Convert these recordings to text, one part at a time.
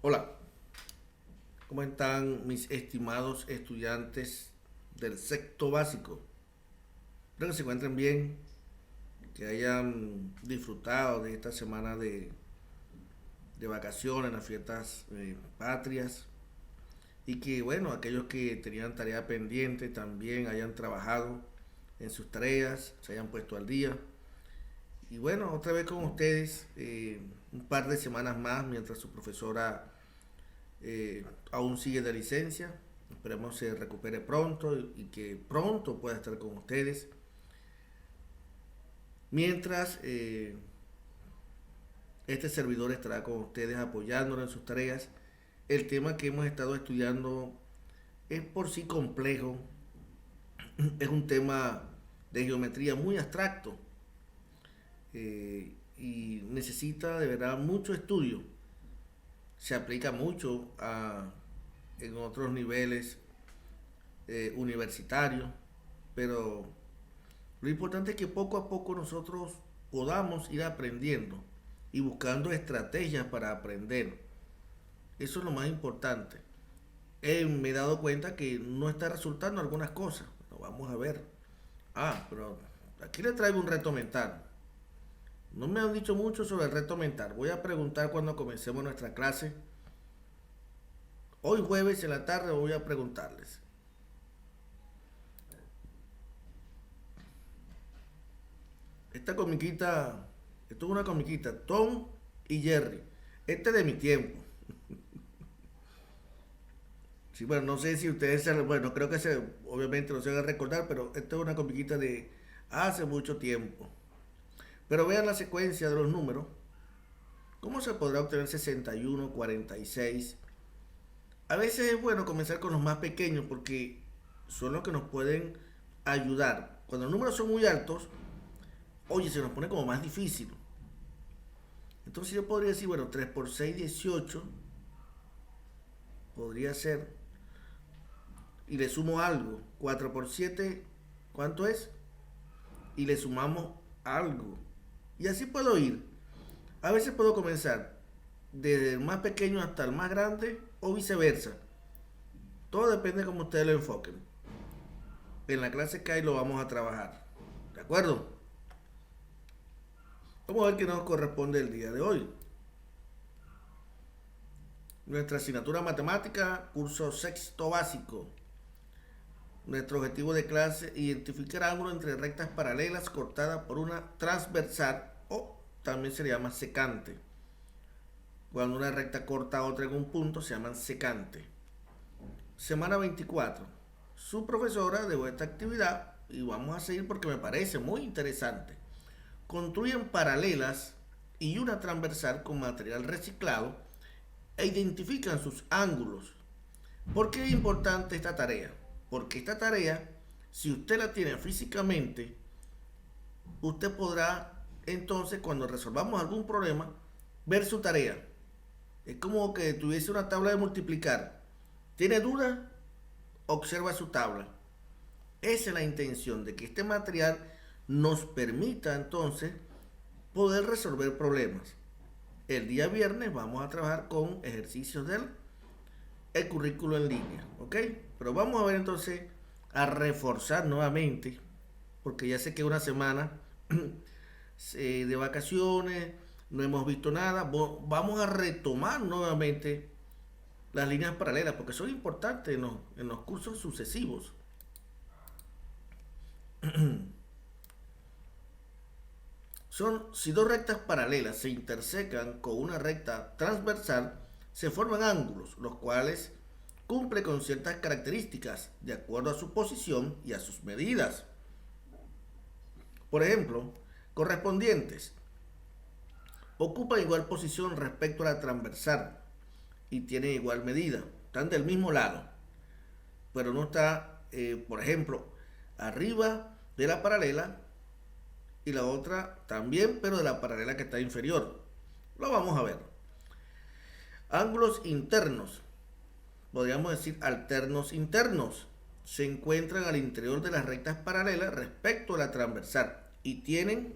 Hola, ¿cómo están mis estimados estudiantes del sexto básico? Espero que se encuentren bien, que hayan disfrutado de esta semana de vacaciones, las fiestas patrias y que, bueno, aquellos que tenían tarea pendiente también hayan trabajado en sus tareas, se hayan puesto al día. Y bueno, otra vez con ustedes, un par de semanas más mientras su profesora aún sigue de licencia. Esperemos se recupere pronto y que pronto pueda estar con ustedes. Mientras este servidor estará con ustedes apoyándonos en sus tareas. El tema que hemos estado estudiando es por sí complejo. Es un tema de geometría muy abstracto y necesita de verdad mucho estudio. Se aplica mucho en otros niveles universitarios, pero lo importante es que poco a poco nosotros podamos ir aprendiendo y buscando estrategias para aprender. Eso es lo más importante. Me he dado cuenta que no está resultando algunas cosas. Bueno, vamos a ver. Pero aquí le traigo un reto mental. No me han dicho mucho sobre el reto mental. Voy a preguntar cuando comencemos nuestra clase. Hoy jueves en la tarde voy a preguntarles. Esta comiquita, esto es una comiquita, Tom y Jerry. Este es de mi tiempo. Sí, bueno, no sé si ustedes, bueno, creo que obviamente no se van a recordar, pero esta es una comiquita de hace mucho tiempo. Pero vean la secuencia de los números. ¿Cómo se podrá obtener 61, 46? A veces es bueno comenzar con los más pequeños porque son los que nos pueden ayudar. Cuando los números son muy altos, oye, se nos pone como más difícil. Entonces yo podría decir, bueno, 3 por 6, 18. Podría ser. Y le sumo algo. 4 por 7, ¿cuánto es? Y le sumamos algo. Y así puedo ir. A veces puedo comenzar desde el más pequeño hasta el más grande o viceversa. Todo depende de cómo ustedes lo enfoquen. En la clase que hay lo vamos a trabajar. ¿De acuerdo? Vamos a ver qué nos corresponde el día de hoy. Nuestra asignatura matemática, curso sexto básico. Nuestro objetivo de clase, identificar ángulos entre rectas paralelas cortadas por una transversal o también se le llama secante. Cuando una recta corta a otra en un punto se llaman secante. Semana 24. Su profesora dejó esta actividad y vamos a seguir porque me parece muy interesante. Construyen paralelas y una transversal con material reciclado e identifican sus ángulos. ¿Por qué es importante esta tarea? Porque esta tarea, si usted la tiene físicamente, usted podrá entonces cuando resolvamos algún problema ver su tarea. Es como que tuviese una tabla de multiplicar. ¿Tiene duda? Observa su tabla. Esa es la intención de que este material nos permita entonces poder resolver problemas. El día viernes vamos a trabajar con ejercicios del el currículo en línea, ¿ok? Pero vamos a ver entonces a reforzar nuevamente, porque ya sé que una semana de vacaciones, no hemos visto nada, vamos a retomar nuevamente las líneas paralelas, porque son importantes en los cursos sucesivos. Si dos rectas paralelas se intersecan con una recta transversal, se forman ángulos, los cuales cumplen con ciertas características de acuerdo a su posición y a sus medidas. Por ejemplo, correspondientes. Ocupan igual posición respecto a la transversal y tienen igual medida. Están del mismo lado, pero no está, por ejemplo, arriba de la paralela y la otra también, pero de la paralela que está inferior. Lo vamos a ver. Ángulos internos, podríamos decir alternos internos, se encuentran al interior de las rectas paralelas respecto a la transversal y tienen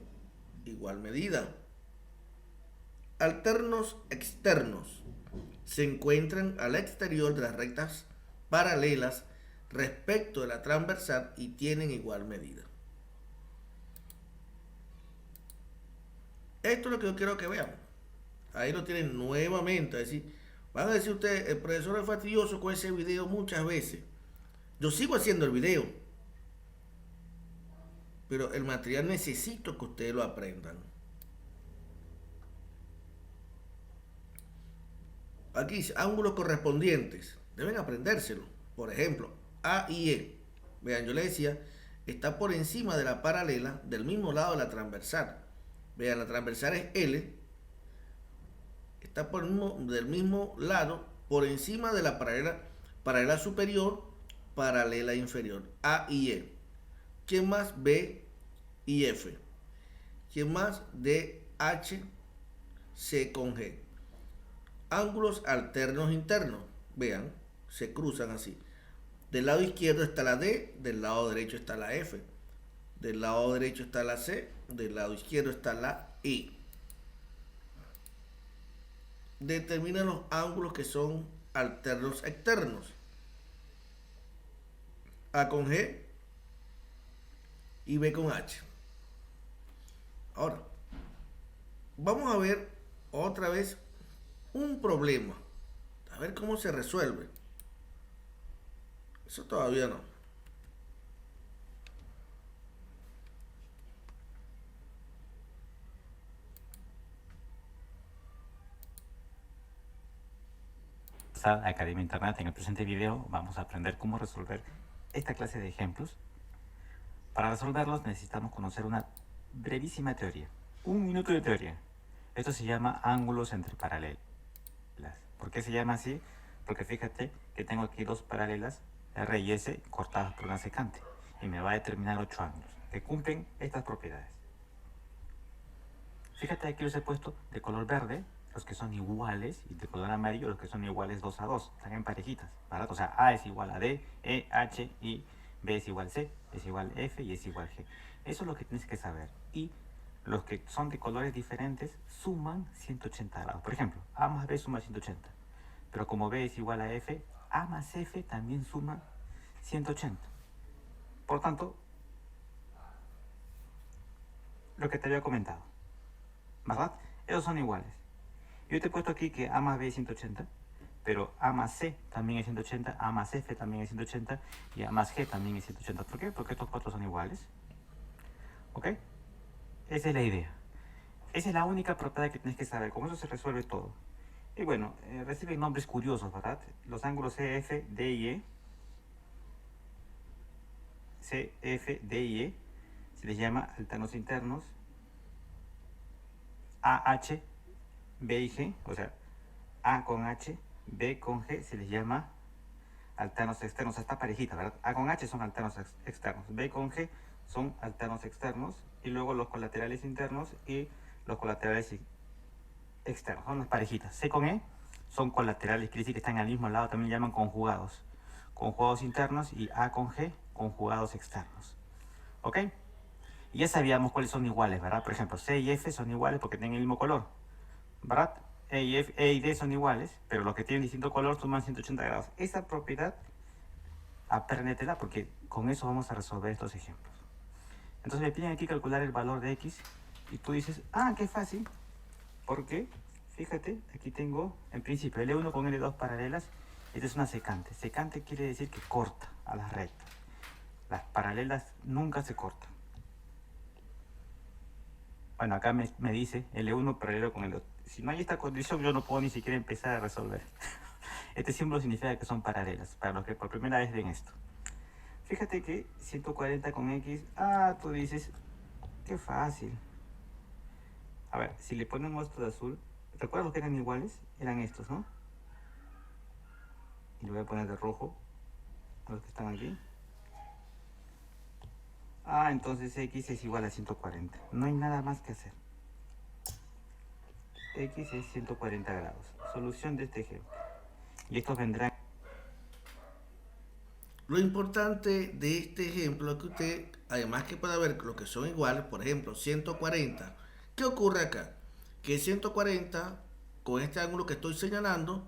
igual medida. Alternos externos, se encuentran al exterior de las rectas paralelas respecto de la transversal y tienen igual medida. Esto es lo que yo quiero que vean. Ahí lo tienen nuevamente. Es decir, van a decir ustedes, el profesor es fastidioso con ese video muchas veces. Yo sigo haciendo el video, pero el material necesito que ustedes lo aprendan. Aquí dice ángulos correspondientes. Deben aprendérselo. Por ejemplo, A y E. Vean, yo les decía, está por encima de la paralela del mismo lado de la transversal. Vean, la transversal es L. Está del mismo lado, por encima de la paralela superior, paralela inferior. A y E. ¿Quién más? B y F. ¿Quién más? D, H, C con G. Ángulos alternos internos. Vean, se cruzan así. Del lado izquierdo está la D, del lado derecho está la F. Del lado derecho está la C, del lado izquierdo está la I. Determina los ángulos que son alternos externos. A con G y B con H. Ahora, vamos a ver otra vez un problema. A ver cómo se resuelve. Eso todavía no. Academia Internet. En el presente video vamos a aprender cómo resolver esta clase de ejemplos. Para resolverlos necesitamos conocer una brevísima teoría. 1 minuto de teoría. Esto se llama ángulos entre paralelas. ¿Por qué se llama así? Porque fíjate que tengo aquí dos paralelas, R y S, cortadas por una secante. Y me va a determinar 8 ángulos que cumplen estas propiedades. Fíjate aquí los he puesto de color verde, los que son iguales, y de color amarillo los que son iguales 2 a 2. Están en parejitas, ¿verdad? O sea, A es igual a D, E, H, y B es igual a C, es igual a F y es igual a G. Eso es lo que tienes que saber. Y los que son de colores diferentes suman 180 grados. Por ejemplo, A más B suma 180. Pero como B es igual a F, A más F también suma 180. Por tanto, lo que te había comentado, ¿verdad? Esos son iguales. Yo te he puesto aquí que A más B es 180, pero A más C también es 180, A más F también es 180 y A más G también es 180. ¿Por qué? Porque estos cuatro son iguales. ¿Ok? Esa es la idea. Esa es la única propiedad que tienes que saber. Con eso se resuelve todo. Y bueno, reciben nombres curiosos, ¿verdad? Los ángulos CF, D y E. CF, D y E se les llama alternos internos. AH, B y G, o sea, A con H, B con G se les llama alternos externos. Está parejita, ¿verdad? A con H son alternos externos, B con G son alternos externos, y luego los colaterales internos y los colaterales externos, son las parejitas. C con E son colaterales, quiere decir que están al mismo lado, también llaman conjugados. Conjugados internos, y A con G, conjugados externos. ¿Ok? Y ya sabíamos cuáles son iguales, ¿verdad? Por ejemplo, C y F son iguales porque tienen el mismo color, ¿verdad? E y D son iguales, pero los que tienen distinto color suman 180 grados. Esa propiedad, apréndetela porque con eso vamos a resolver estos ejemplos. Entonces me piden aquí calcular el valor de X y tú dices, ah, qué fácil, porque fíjate, aquí tengo en principio L1 con L2 paralelas. Esta es una secante. Secante quiere decir que corta a las rectas. Las paralelas nunca se cortan. Bueno, acá me dice L1 paralelo con L2. Si no hay esta condición, yo no puedo ni siquiera empezar a resolver. Este símbolo significa que son paralelas, para los que por primera vez ven esto. Fíjate que 140 con X, tú dices, qué fácil. A ver, si le ponemos esto de azul, ¿recuerdas los que eran iguales? Eran estos, ¿no? Y le voy a poner de rojo a los que están aquí. Entonces X es igual a 140. No hay nada más que hacer. X es 140 grados. Solución de este ejemplo. Y estos vendrán. Lo importante de este ejemplo es que usted, además que pueda ver lo que son iguales, por ejemplo, 140. ¿Qué ocurre acá? Que 140, con este ángulo que estoy señalando,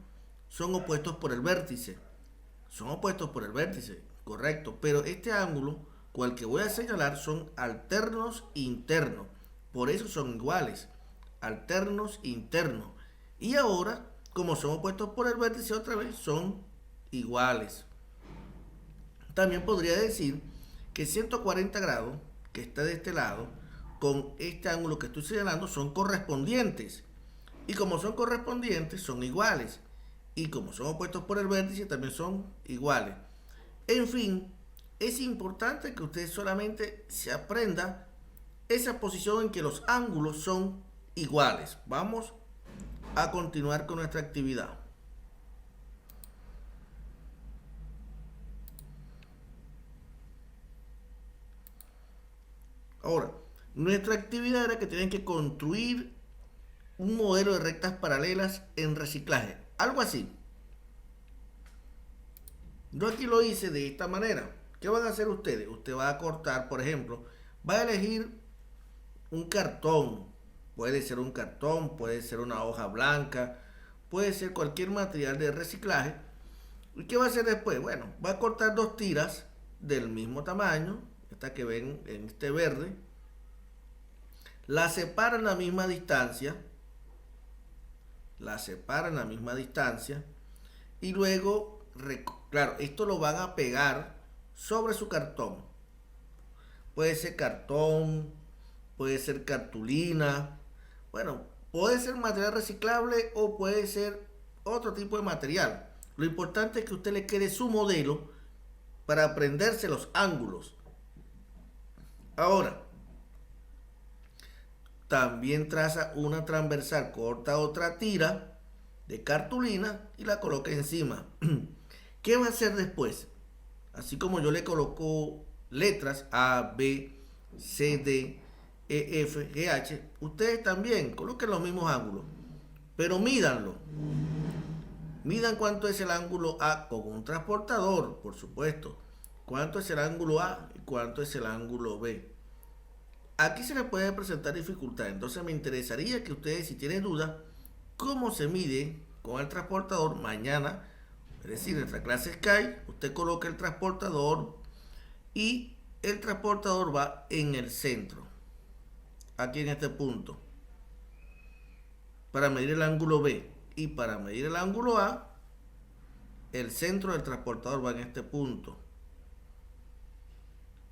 son opuestos por el vértice. Son opuestos por el vértice, correcto. Pero este ángulo, cual que voy a señalar, son alternos internos. Por eso son iguales. Alternos internos. Y ahora, como son opuestos por el vértice otra vez, son iguales. También podría decir que 140 grados, que está de este lado, con este ángulo que estoy señalando, son correspondientes. Y como son correspondientes, son iguales. Y como son opuestos por el vértice, también son iguales. En fin, es importante que usted solamente se aprenda esa posición en que los ángulos son iguales. Vamos a continuar con nuestra actividad. Ahora, nuestra actividad era que tienen que construir un modelo de rectas paralelas en reciclaje. Algo así. Yo aquí lo hice de esta manera. ¿Qué van a hacer ustedes? Usted va a cortar, por ejemplo, va a elegir un cartón. Puede ser un cartón, puede ser una hoja blanca, puede ser cualquier material de reciclaje. ¿Y qué va a hacer después? Bueno, va a cortar dos tiras del mismo tamaño, esta que ven en este verde, la separa en la misma distancia, y luego, claro, esto lo van a pegar sobre su cartón. Puede ser cartón, puede ser cartulina, bueno, puede ser material reciclable o puede ser otro tipo de material. Lo importante es que usted le quede su modelo para aprenderse los ángulos. Ahora, también traza una transversal, corta otra tira de cartulina y la coloca encima. ¿Qué va a hacer después? Así como yo le coloco letras A, B, C, D, E, F, G, H, ustedes también coloquen los mismos ángulos, pero mídanlo. Midan cuánto es el ángulo A con un transportador, por supuesto. Cuánto es el ángulo A y cuánto es el ángulo B. Aquí se les puede presentar dificultad, entonces me interesaría que ustedes, si tienen dudas, cómo se mide con el transportador mañana, es decir, en nuestra clase Sky, usted coloca el transportador y el transportador va en el centro, aquí en este punto, para medir el ángulo B. Y para medir el ángulo A, el centro del transportador va en este punto.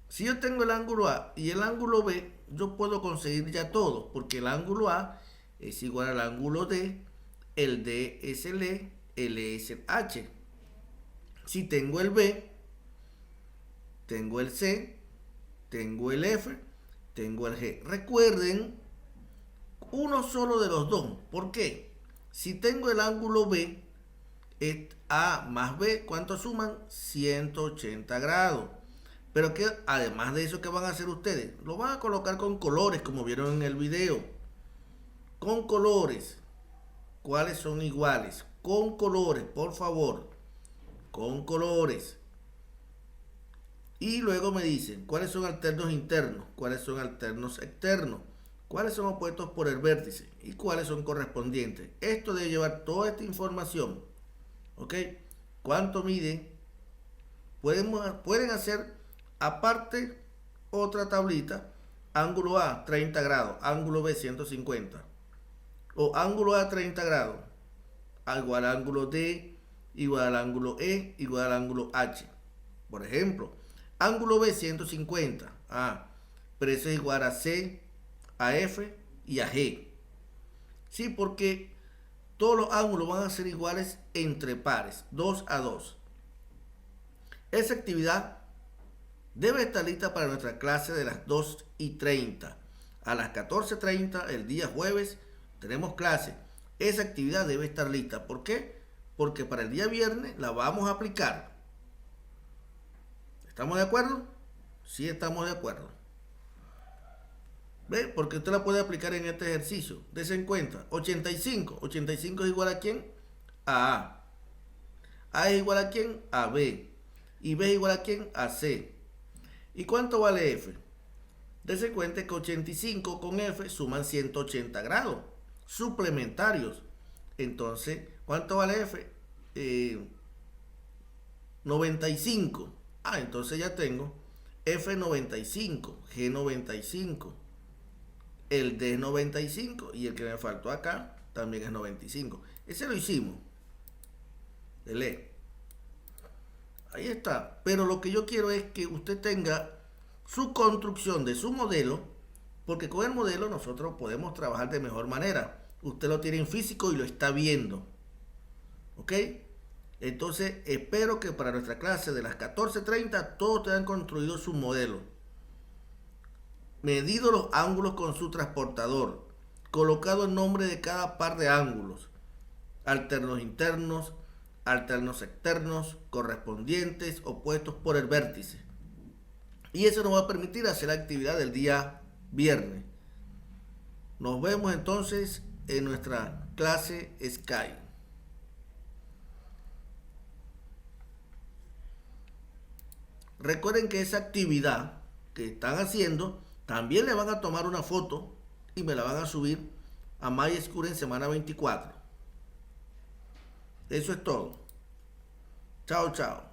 Si yo tengo el ángulo A y el ángulo B, yo puedo conseguir ya todo, porque el ángulo A es igual al ángulo D, el D es el E, el E es el H. Si tengo el B, tengo el C, tengo el F, tengo el G. Recuerden, uno solo de los dos. ¿Por qué? Si tengo el ángulo B, A más B, ¿cuánto suman? 180 grados. Pero que además de eso, ¿qué van a hacer ustedes? Lo van a colocar con colores, como vieron en el video. Con colores. ¿Cuáles son iguales? Con colores, por favor. Con colores. Y luego me dicen, ¿cuáles son alternos internos? ¿Cuáles son alternos externos? ¿Cuáles son opuestos por el vértice? ¿Y cuáles son correspondientes? Esto debe llevar toda esta información. ¿Ok? ¿Cuánto mide? Pueden hacer aparte otra tablita. Ángulo A 30 grados, ángulo B 150. O ángulo A 30 grados, igual al ángulo D, igual al ángulo E, igual al ángulo H. Por ejemplo, ángulo B 150. Pero eso es igual a C, a F y a G. Sí, porque todos los ángulos van a ser iguales entre pares, 2 a 2. Esa actividad debe estar lista para nuestra clase de las 2:30. A las 14:30, el día jueves, tenemos clase. Esa actividad debe estar lista. ¿Por qué? Porque para el día viernes la vamos a aplicar. ¿Estamos de acuerdo? Sí, estamos de acuerdo. ¿Ve? Porque usted la puede aplicar en este ejercicio. Dese en cuenta. 85. 85 es igual a ¿quién? A A. A es igual a ¿quién? A B. Y B es igual a ¿quién? A C. ¿Y cuánto vale F? Dese cuenta que 85 con F suman 180 grados suplementarios. Entonces, ¿cuánto vale F? 95. Entonces ya tengo F95, G95, el D95 y el que me faltó acá también es 95. Ese lo hicimos. Dele. Ahí está. Pero lo que yo quiero es que usted tenga su construcción de su modelo, porque con el modelo nosotros podemos trabajar de mejor manera. Usted lo tiene en físico y lo está viendo. ¿Ok? Entonces espero que para nuestra clase de las 14:30 todos tengan construido su modelo. Medido los ángulos con su transportador. Colocado el nombre de cada par de ángulos. Alternos internos, alternos externos, correspondientes, opuestos por el vértice. Y eso nos va a permitir hacer la actividad del día viernes. Nos vemos entonces en nuestra clase Sky. Recuerden que esa actividad que están haciendo, también le van a tomar una foto y me la van a subir a MySchool en semana 24. Eso es todo. Chao, chao.